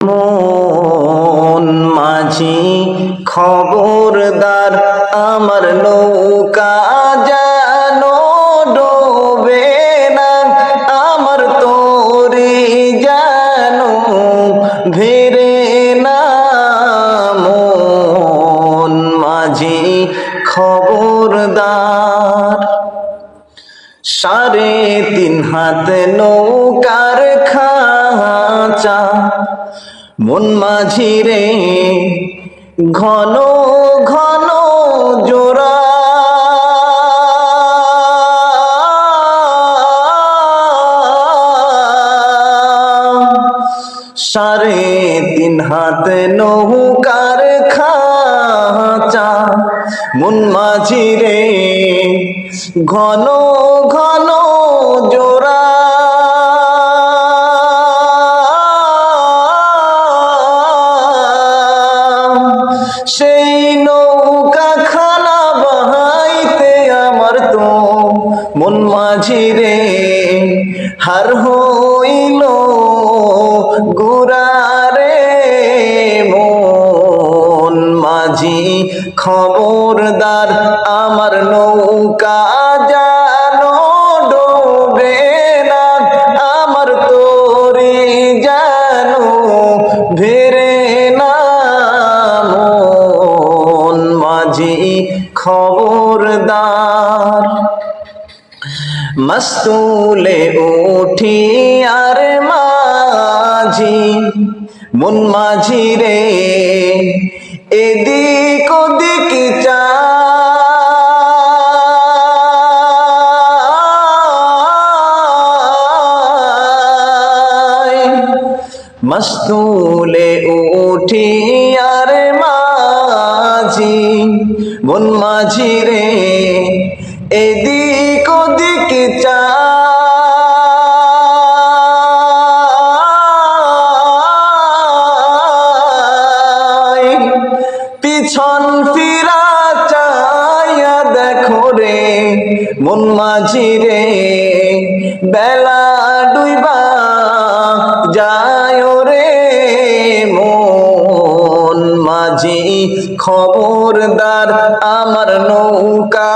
মন মাঝি খবরদার, আমার নৌকা যেন ডোবে না, আমার তরি যেন ভিড়ে না। মন মাঝি খবরদার, 3.5 হাত নৌকার খাঁচা, মন মাঝি রে ঘন ঘন জোড়া। সাড়ে 3 হাত নৌকার খাঁচা, মন মাঝি রে ঘন ঘন জোড়া। সেই নৌকা খানা বাহাইতে আমার তো মন মাঝি রে হার হইল গুরারে। মন মাঝি খবরদার, আমার নৌকা যেন ডোবে না, আমার তরি যেন ভিড়ে না। মন মাঝি খবরদার, মস্তুলে উঠি আর মাঝি, মন মাঝি রে এদিক ওদিক চাই। মস্তুলে উঠি আর মাঝি, মন মাঝি রে এদিক ওদিক চাই। পিছন ফিরা চাইয়া দেখো রে মন মাঝি রে, বেলা ডুইবা যায় রে। মন মাঝি খবরদার, আমার নৌকা